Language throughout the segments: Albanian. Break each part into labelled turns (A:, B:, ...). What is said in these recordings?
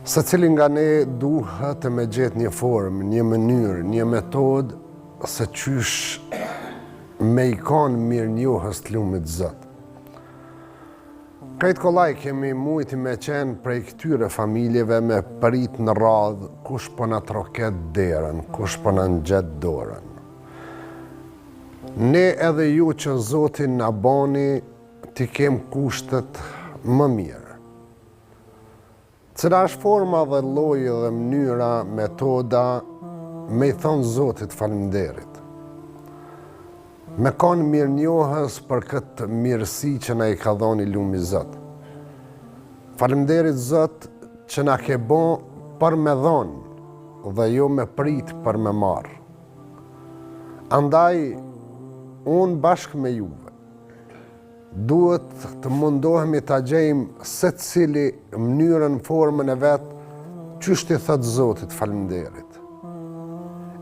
A: Secili nga ne duhet me gjetë një formë, një mënyrë, një metodë se qysh me i kanë mirë njohës të lumit Zot. Krejt kollaj kemi mujti me qenë prej këtyre familjeve me prit në radhë kush po na troket derën, kush po na ngjet dorën. Ne edhe ju që Zotin na bani t'i kem kushtet më mirë. Cila është forma dhe lloji dhe mënyra, metoda me i thonë Zotit faleminderit. Me kanë mirënjohës për këtë mirësi që na i ka dhënë lumi Zot. Faleminderit Zot që na ke bon për me dhonë dhe jo me prit për me marë. Andaj, unë bashkë me juve, duhet të mundohemi të gjejmë secili mënyrën, formën e vetë, qysh t'i thëtë Zotit faleminderit.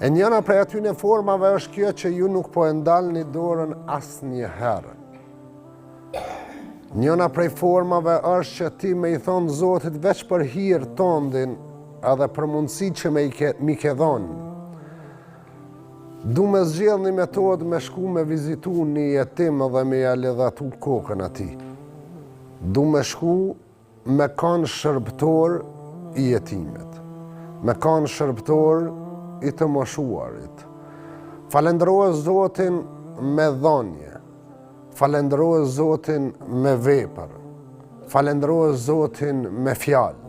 A: E njëna prej atyne formave është kjo që ju nuk po e ndalni dorën asë një herë. Njëna prej formave është që ti me i thonë Zotit veç për hirë tondin edhe për mundësi që mi ke dhonë. Du me zgjedh një metodë me shku me vizitu një jetim dhe me ja ledhatu kokën ati. Du me shku me kanë shërbëtor i jetimet, me kanë shërbëtor i të moshuarit. Falenderoj Zotin me dhonje, falenderoj Zotin me vepër, falenderoj Zotin me fjalë.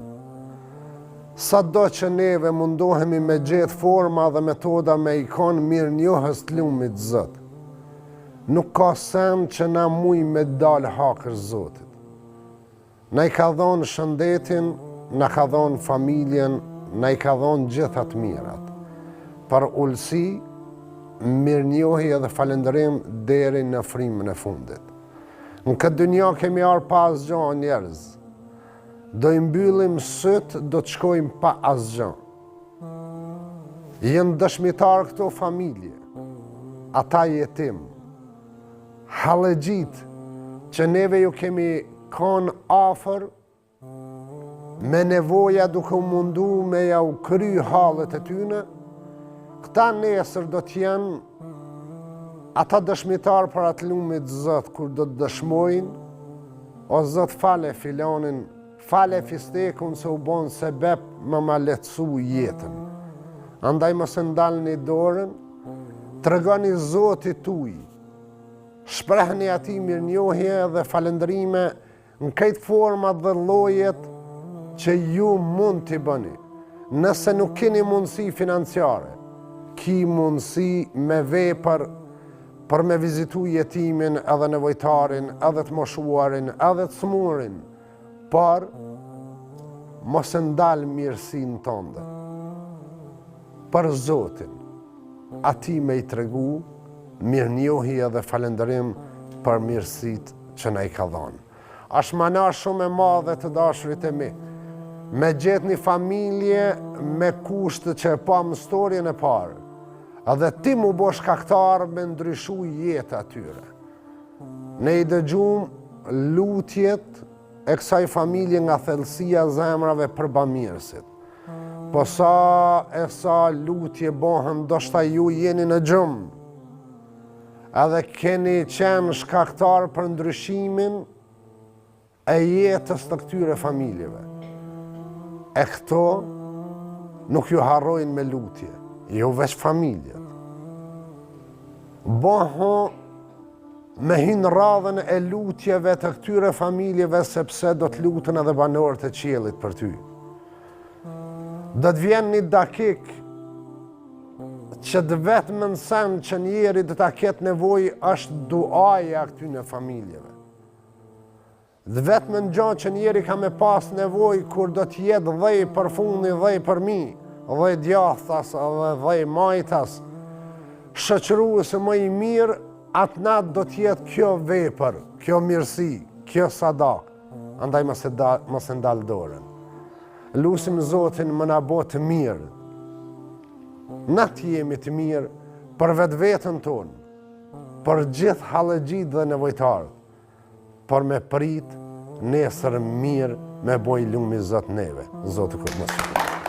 A: Sa do që neve mundohemi me gjetë forma dhe metoda me i kanë mirë njohës të lumit Zot. Nuk ka sen që na muj me dalë hakër Zotit. Na i ka dhonë shëndetin, na ka dhonë familjen, na i ka dhonë gjithat mirat. Për ullësi, mirë njohi edhe falenderim deri në frimën e fundit. Në këtë dynja kemi arë pas gjo njerëz. Do i mbyllim sët, do të shkojmë pa asgjë. Jenë dëshmitar këto familje, ata jetim, hallëgjit, që neve ju kemi kanë afer, me nevoja duke u mundu me ja u kry halët e tyne, këta nesër do t'jenë ata dëshmitar për atë lumit Zot, kur do të dëshmojnë, o Zot fale filanin, fale fistekun se u bon sebep ma letësu jetën. Andaj mos e ndalni dorën, tregoni Zotit tuaj, shprehni ati mirënjohje dhe falëndrime në këtë format dhe llojet që ju mund t'i bëni. Nëse nuk keni mundësi financiare, ki mundësi me vepër për me vizitu jetimin edhe nevojtarin, edhe të moshuarin, edhe të smurin, por mos e ndalë mirësinë tënde. Për Zotin, ati me i tregu mirënjohje dhe falënderim për mirësitë që na i ka dhënë. Është mana shumë e madhe të dashurit e mi, me gjetë një familje me kushtë që e pa më storjen e parë, edhe ti mu bo shkaktar me ndryshu jetë atyre. Ne i dëgjum lutjet e kësaj familje nga thellësia zemrave për bamirësit. Po sa lutje bohen, ndoshta ju jeni në gjumë, edhe keni qenë shkaktar për ndryshimin e jetës të këtyre familjeve. E këto nuk ju harrojnë me lutje, jo veç familjet. Bohen me hinë radhën e lutjeve të këtyre familjeve sepse do të lutën edhe banorët e qiellit për ty. Do të vjen një dakik që të vetëm në sen që njeri do ta ketë nevojë është duaja këtyre familjeve. Dhe vetëm në gjatë që njeri ka me pas nevojë kur do të jetë dhej për fundi, dhej për mi, dhej djathtas dhe dhej majtas, shoqëruesi më i mirë, atë natë do t'jetë kjo vepër, kjo mirësi, kjo sadak. Andaj mos e ndalë dorën. Lusim Zotin më na bo të mirë. Na t'jemi të mirë për vetë vetën tonë, për gjithë hallëgjit dhe nevojtarët, për me prit nesër mirë me boj lumi Zotë neve. Zotë këtë mësë.